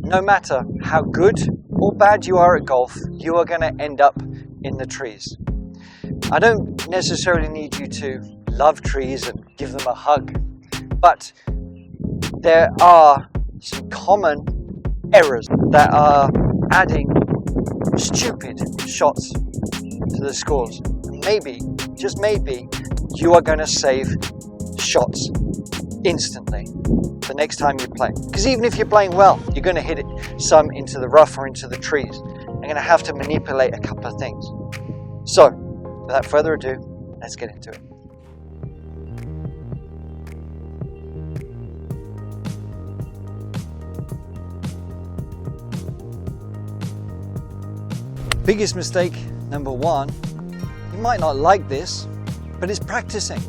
no matter how good or bad you are at golf, you are going to end up in the trees. I don't necessarily need you to love trees and give them a hug, but there are some common errors that are adding stupid shots to the scores. Maybe, just maybe, you are going to save shots instantly the next time you play. Because even if you're playing well, you're going to hit it some into the rough or into the trees. You're going to have to manipulate a couple of things. So, without further ado, let's get into it. Biggest mistake, number one, you might not like this, but it's practicing.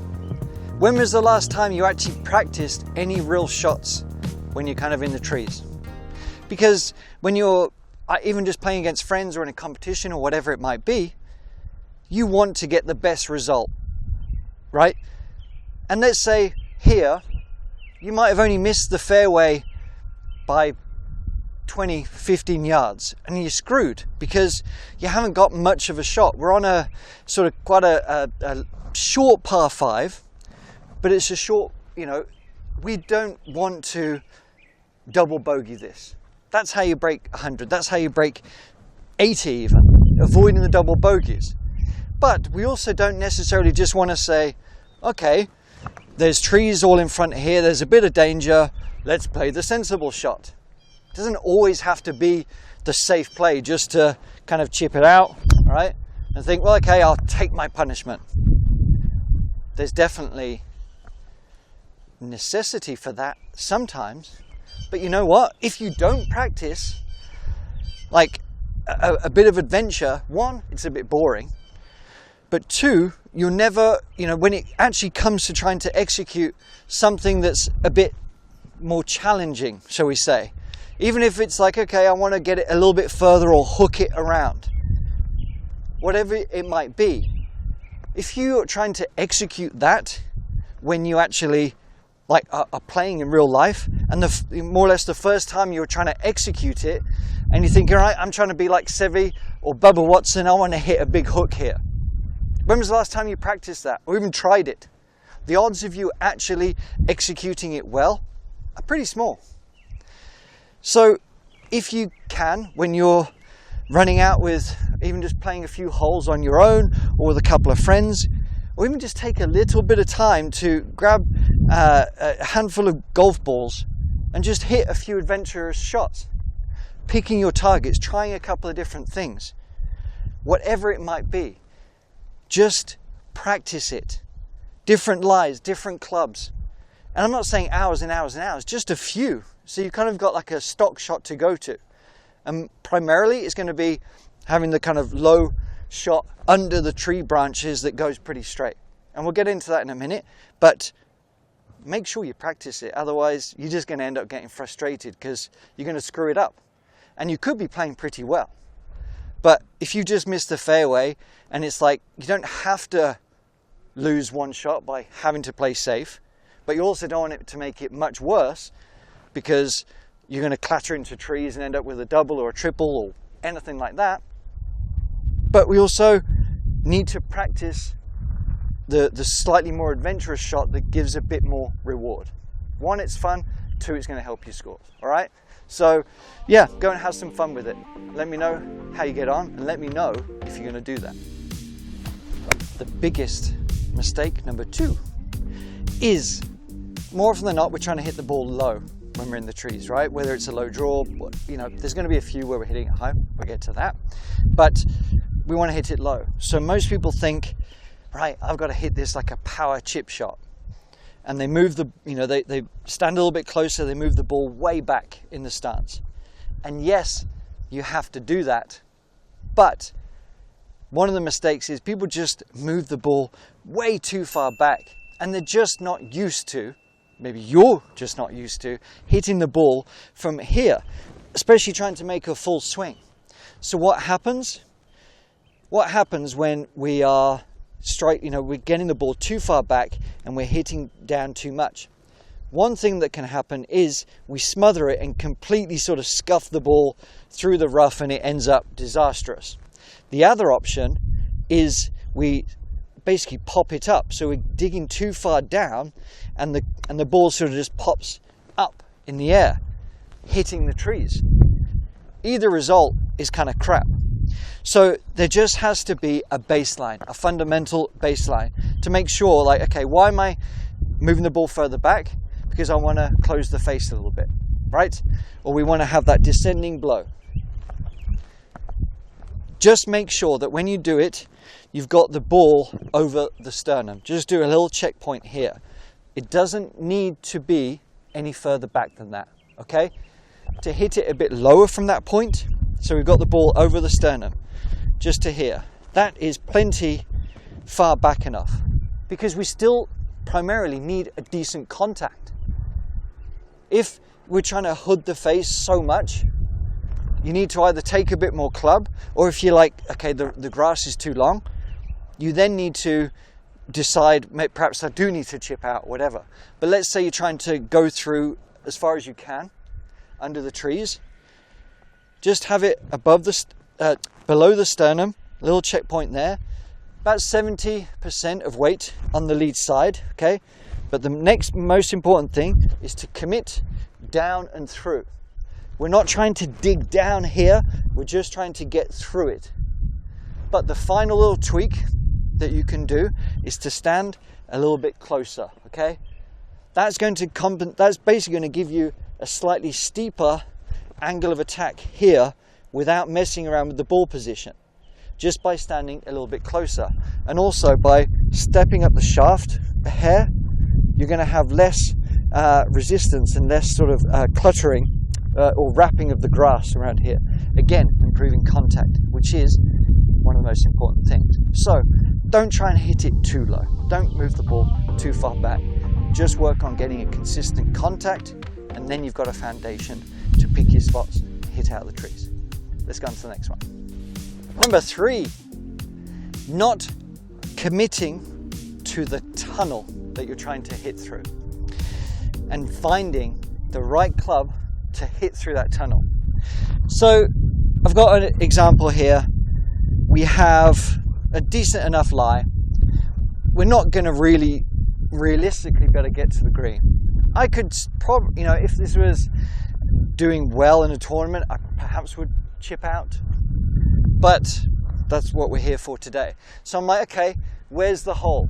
When was the last time you actually practiced any real shots when you're kind of in the trees? Because when you're even just playing against friends or in a competition or whatever it might be, you want to get the best result, right? And let's say here, you might have only missed the fairway by 20, 15 yards and you're screwed because you haven't got much of a shot. We're on a sort of quite a short par 5, but it's a short, we don't want to double bogey this. That's how you break 100. That's how you break 80 even, avoiding the double bogeys. But we also don't necessarily just want to say, okay, there's trees all in front here, there's a bit of danger, let's play the sensible shot. It doesn't always have to be the safe play just to kind of chip it out, right? And think, well, okay, I'll take my punishment. There's definitely necessity for that sometimes. But you know what? If you don't practice, like a bit of adventure, one, it's a bit boring. But two, you'll never, when it actually comes to trying to execute something that's a bit more challenging, shall we say, even if it's like, okay, I want to get it a little bit further or hook it around, whatever it might be, if you are trying to execute that when you actually are playing in real life, and more or less the first time you're trying to execute it, and you think, all right, I'm trying to be like Seve or Bubba Watson, I want to hit a big hook here. When was the last time you practiced that or even tried it? The odds of you actually executing it well are pretty small. So if you can, when you're running out with even just playing a few holes on your own or with a couple of friends, or even just take a little bit of time to grab a handful of golf balls and just hit a few adventurous shots, picking your targets, trying a couple of different things, whatever it might be, just practice it. Different lies, different clubs. And I'm not saying hours and hours and hours, just a few. So you've kind of got like a stock shot to go to. And primarily it's going to be having the kind of low shot under the tree branches that goes pretty straight. And we'll get into that in a minute, but make sure you practice it. Otherwise, you're just going to end up getting frustrated because you're going to screw it up. And you could be playing pretty well. But if you just miss the fairway, and it's like, you don't have to lose one shot by having to play safe, but you also don't want it to make it much worse because you're going to clatter into trees and end up with a double or a triple or anything like that. But we also need to practice the slightly more adventurous shot that gives a bit more reward. One, it's fun. Two, it's going to help you score. All right? So, yeah, go and have some fun with it. Let me know how you get on and let me know if you're going to do that. The biggest mistake, number 2, is more often than not, we're trying to hit the ball low when we're in the trees, right? Whether it's a low draw, there's going to be a few where we're hitting it high. We'll get to that. But we want to hit it low. So most people think, right, I've got to hit this like a power chip shot. And they move they stand a little bit closer, they move the ball way back in the stance. And yes, you have to do that. But one of the mistakes is people just move the ball way too far back and they're just not used to, maybe you're just not used to, hitting the ball from here, especially trying to make a full swing. So what happens? What happens when we are we're getting the ball too far back and we're hitting down too much? one thing that can happen is we smother it and completely sort of scuff the ball through the rough and it ends up disastrous. The other option is we basically pop it up, so we're digging too far down and the ball sort of just pops up in the air, hitting the trees. Either result is kind of crap. So there just has to be a baseline, a fundamental baseline, to make sure, like, okay, why am I moving the ball further back? Because I want to close the face a little bit, right? Or we want to have that descending blow. Just make sure that when you do it, you've got the ball over the sternum. Just do a little checkpoint here. It doesn't need to be any further back than that, okay? To hit it a bit lower from that point, so we've got the ball over the sternum, just to here. That is plenty far back enough, because we still primarily need a decent contact. If we're trying to hood the face so much, you need to either take a bit more club, or if you're like, okay, the grass is too long, you then need to decide, perhaps I do need to chip out, whatever. But let's say you're trying to go through as far as you can under the trees. Just have it above below the sternum, a little checkpoint there. About 70% of weight on the lead side, okay? But the next most important thing is to commit down and through. We're not trying to dig down here, we're just trying to get through it. But the final little tweak that you can do is to stand a little bit closer, okay? That's basically going to give you a slightly steeper angle of attack here without messing around with the ball position, just by standing a little bit closer. And also by stepping up the shaft, the hair, you're going to have less resistance and less sort of cluttering or wrapping of the grass around here. Again, improving contact, which is one of the most important things. So don't try and hit it too low. Don't move the ball too far back. Just work on getting a consistent contact, and then you've got a foundation to pick your spots and hit out the trees. Let's go on to the next one. Number 3, not committing to the tunnel that you're trying to hit through and finding the right club to hit through that tunnel. So I've got an example here. We have a decent enough lie. We're not going to really realistically better get to the green. I could probably, if this was doing well in a tournament, I perhaps would chip out, but that's what we're here for today. So I'm like, okay, where's the hole?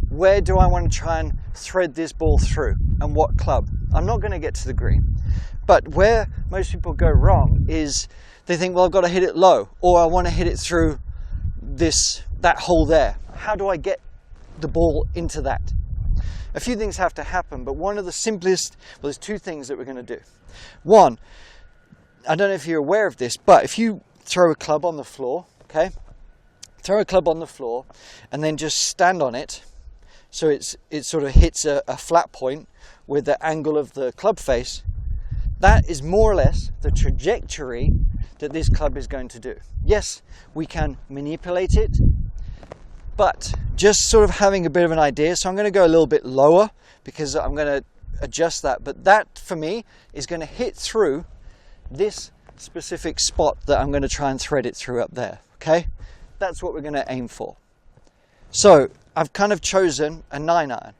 Where do I want to try and thread this ball through, and what club? I'm not going to get to the green. But where most people go wrong is they think, well, I've got to hit it low, or I want to hit it through that hole there. How do I get the ball into that? A few things have to happen, but one of the simplest, well, there's 2 things that we're going to do. One, I don't know if you're aware of this, but if you throw a club on the floor, okay? Throw a club on the floor and then just stand on it, so it sort of hits a flat point with the angle of the club face. That is more or less the trajectory that this club is going to do. Yes, we can manipulate it, but just sort of having a bit of an idea. So I'm going to go a little bit lower because I'm going to adjust that. But that, for me, is going to hit through this specific spot that I'm going to try and thread it through up there. Okay? That's what we're going to aim for. So I've kind of chosen a 9-iron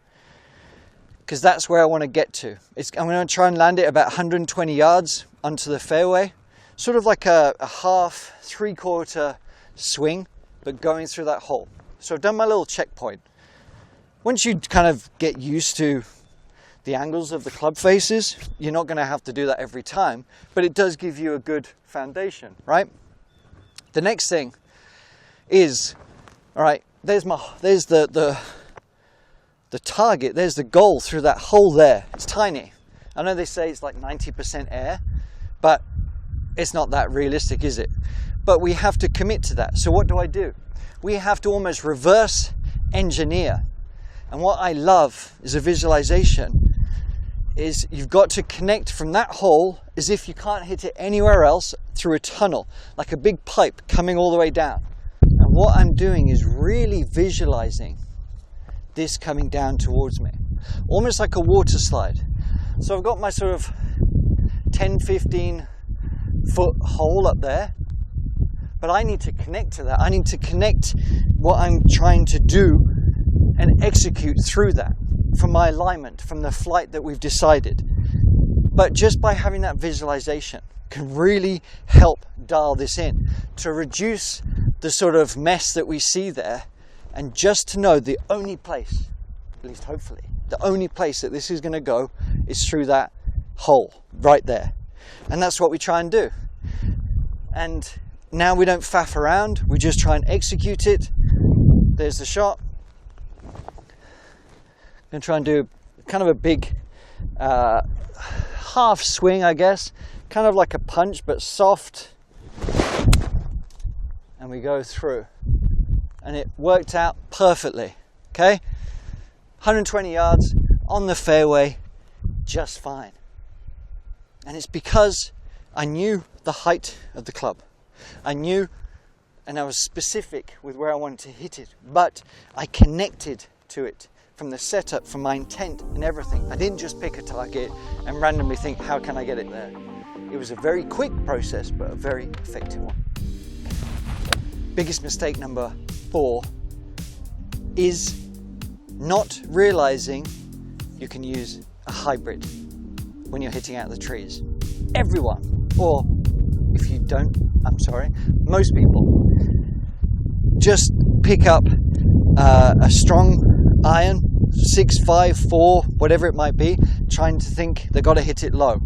because that's where I want to get to. I'm going to try and land it about 120 yards onto the fairway. Sort of like a half, 3/4 swing, but going through that hole. So I've done my little checkpoint. Once you kind of get used to the angles of the club faces, you're not going to have to do that every time, but it does give you a good foundation, right? The next thing is, all right, there's the target, there's the goal through that hole there. It's tiny. I know they say it's like 90% air, but it's not that realistic, is it? But we have to commit to that. So what do? We have to almost reverse engineer. And what I love is a visualization, is you've got to connect from that hole as if you can't hit it anywhere else through a tunnel, like a big pipe coming all the way down. And what I'm doing is really visualizing this coming down towards me. almost like a water slide. So I've got my sort of 10-15 foot hole up there, but I need to connect to that. I need to connect what I'm trying to do and execute through that from my alignment, from the flight that we've decided. But just by having that visualization can really help dial this in to reduce the sort of mess that we see there, and just to know the only place, at least hopefully, the only place that this is going to go is through that hole right there. And that's what we try and do. And now we don't faff around, we just try and execute it. There's the shot. I'm going to try and do kind of a big half swing, I guess, kind of like a punch but soft, and we go through, and it worked out perfectly. Okay, 120 yards on the fairway, just fine. And it's because I knew the height of the club. I knew, and I was specific with where I wanted to hit it, but I connected to it from the setup, from my intent and everything. I didn't just pick a target and randomly think, how can I get it there? It was a very quick process, but a very effective one. Biggest mistake number 4 is not realizing you can use a hybrid when you're hitting out of the trees. Everyone, or if you don't, I'm sorry, most people just pick up a strong iron, 6, 5, 4, whatever it might be, trying to think they've got to hit it low.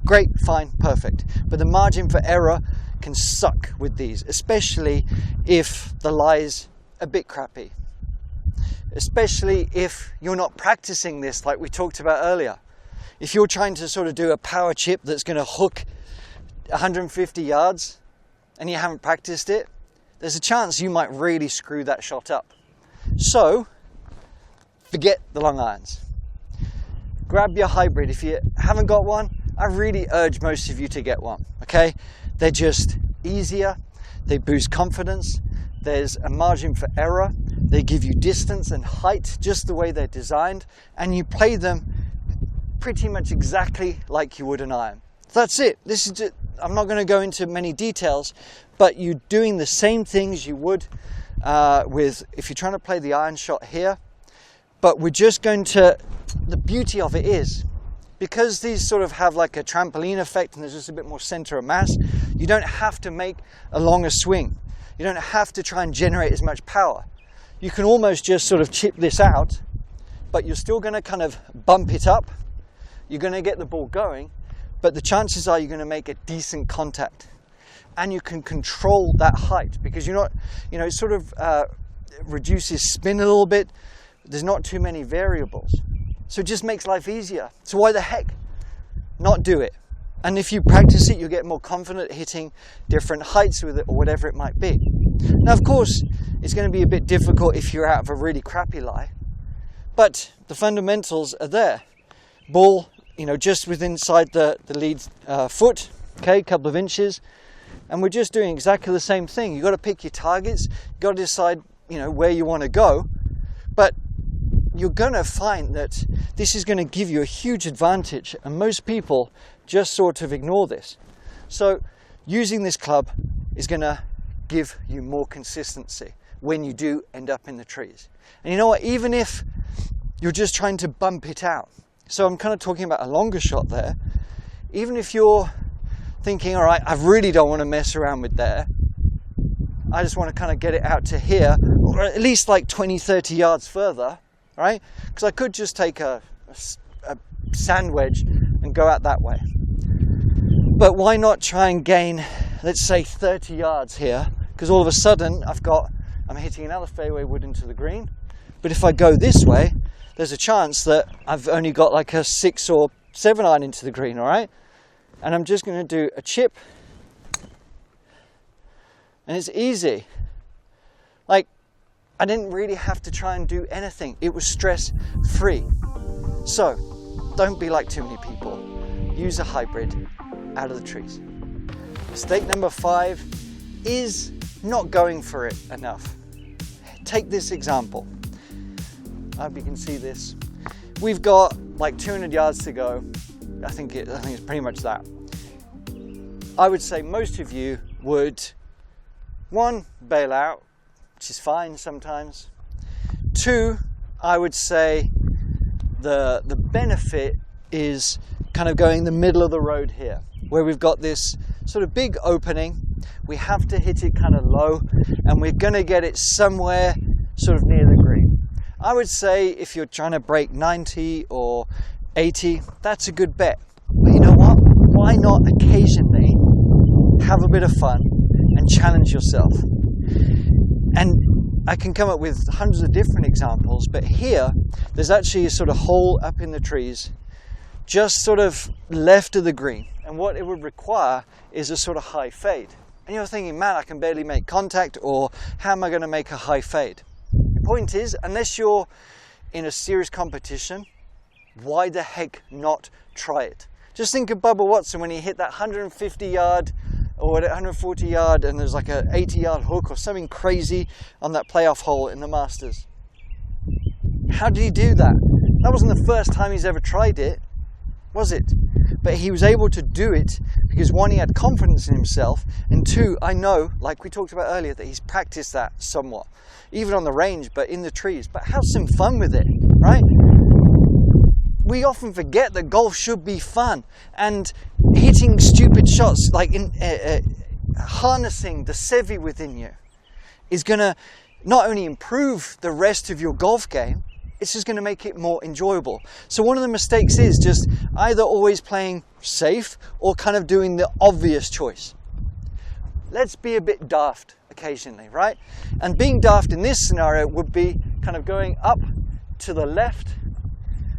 Great, fine, perfect. But the margin for error can suck with these, especially if the lie's a bit crappy. Especially if you're not practicing this like we talked about earlier. If you're trying to sort of do a power chip that's going to hook 150 yards and you haven't practiced it, there's a chance you might really screw that shot up. So, forget the long irons. Grab your hybrid. If you haven't got one, I really urge most of you to get one, okay? They're just easier, they boost confidence, there's a margin for error, they give you distance and height just the way they're designed, and you play them pretty much exactly like you would an iron. That's it. This is just, I'm not going to go into many details, but you're doing the same things you would with if you're trying to play the iron shot here. But we're just going to, the beauty of it is, because these sort of have like a trampoline effect and there's just a bit more center of mass, you don't have to make a longer swing. You don't have to try and generate as much power. You can almost just sort of chip this out, but you're still going to kind of bump it up. You're going to get the ball going, but the chances are you're going to make a decent contact. And you can control that height because you're not, it sort of reduces spin a little bit. There's not too many variables. So it just makes life easier. So why the heck not do it? And if you practice it, you'll get more confident hitting different heights with it or whatever it might be. Now, of course, it's going to be a bit difficult if you're out of a really crappy lie, but the fundamentals are there. Ball, just within inside the lead foot, okay, a couple of inches, and we're just doing exactly the same thing. You've got to pick your targets, you've got to decide, where you want to go, but you're going to find that this is going to give you a huge advantage, and most people just sort of ignore this. So using this club is going to give you more consistency when you do end up in the trees. And you know what, even if you're just trying to bump it out, so I'm kind of talking about a longer shot there, even if you're thinking, all right, I really don't want to mess around with there, I just want to kind of get it out to here, or at least like 20-30 yards further, right? Because I could just take a sand wedge and go out that way. But why not try and gain, let's say 30 yards here, because all of a sudden I'm hitting another fairway wood into the green. But if I go this way, there's a chance that I've only got like a 6 or 7 iron into the green, all right? And I'm just going to do a chip. And it's easy. Like, I didn't really have to try and do anything. It was stress-free. So, don't be like too many people. Use a hybrid out of the trees. Mistake number 5 is not going for it enough. Take this example. I hope you can see this. we've got like 200 yards to go. I think it's pretty much that. I would say most of you would, one, bail out, which is fine sometimes. Two, I would say the benefit is kind of going the middle of the road here, where we've got this sort of big opening. We have to hit it kind of low, and we're going to get it somewhere sort of near the green. I would say if you're trying to break 90 or 80, that's a good bet. But you know what? Why not occasionally have a bit of fun and challenge yourself? And I can come up with hundreds of different examples, but here there's actually a sort of hole up in the trees just sort of left of the green, and what it would require is a sort of high fade. And you're thinking, man, I can barely make contact, or how am I going to make a high fade? The point is, unless you're in a serious competition, why the heck not try it? Just think of Bubba Watson when he hit that 150 yard or 140 yard and there's like an 80 yard hook or something crazy on that playoff hole in the Masters. How did he do that? That wasn't the first time he's ever tried it, was it? But he was able to do it because one, he had confidence in himself, and two, I know, like we talked about earlier, that he's practiced that somewhat, even on the range, but in the trees. But have some fun with it, right? We often forget that golf should be fun, and hitting stupid shots, like harnessing the Seve within you, is going to not only improve the rest of your golf game, it's just going to make it more enjoyable. So one of the mistakes is just either always playing safe or kind of doing the obvious choice. Let's be a bit daft occasionally, right? And being daft in this scenario would be kind of going up to the left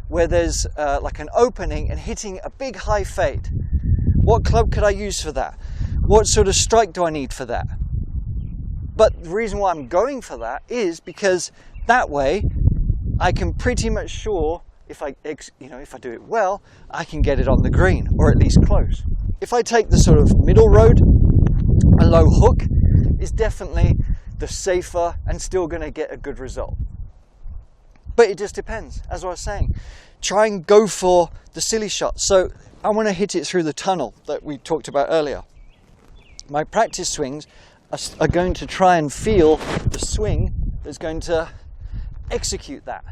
where there's like an opening and hitting a big high fade. What club could I use for that? What sort of strike do I need for that? But the reason why I'm going for that is because that way I can pretty much sure if I do it well, I can get it on the green, or at least close. If I take the sort of middle road, a low hook is definitely the safer and still going to get a good result. But it just depends, as I was saying. Try and go for the silly shot. So I want to hit it through the tunnel that we talked about earlier. My practice swings are going to try and feel the swing that's going to execute that.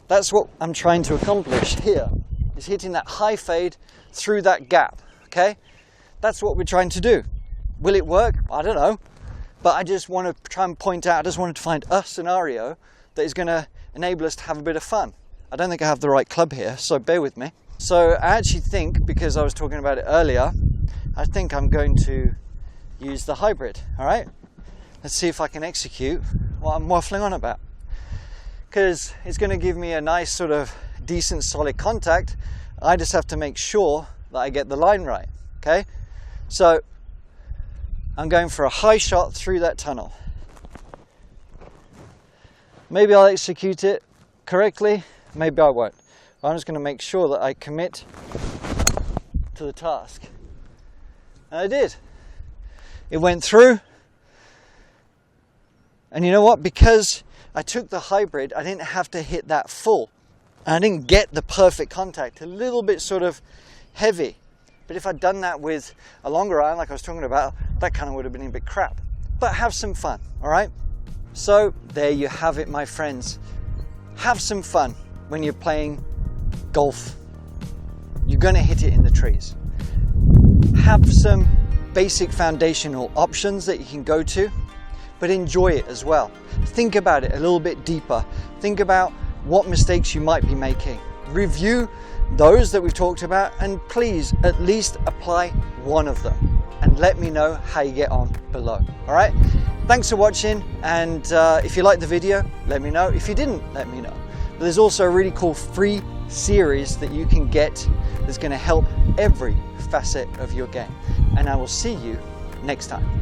That's what I'm trying to accomplish here, is hitting that high fade through that gap, okay? That's what we're trying to do. Will it work? I don't know. But I just want to try and point out, I just wanted to find a scenario that is going to enable us to have a bit of fun. I don't think I have the right club here, so bear with me. So I actually think, because I was talking about it earlier, I think I'm going to use the hybrid, all right? Let's see if I can execute what I'm waffling on about. Because it's going to give me a nice sort of decent solid contact. I just have to make sure that I get the line right, okay? So I'm going for a high shot through that tunnel. Maybe I'll execute it correctly, maybe I won't. I'm just going to make sure that I commit to the task. And I did. It went through. And you know what? Because I took the hybrid, I didn't have to hit that full. And I didn't get the perfect contact, a little bit sort of heavy. But if I'd done that with a longer iron, like I was talking about, that kind of would have been a bit crap. But have some fun, all right? So there you have it, my friends. Have some fun when you're playing golf. You're going to hit it in the trees. Have some basic foundational options that you can go to, but enjoy it as well. Think about it a little bit deeper. Think about what mistakes you might be making. Review those that we've talked about, and please at least apply one of them and let me know how you get on below. All right, thanks for watching, and if you liked the video, let me know. If you didn't, let me know. But there's also a really cool free series that you can get that's going to help every facet of your game, and I will see you next time.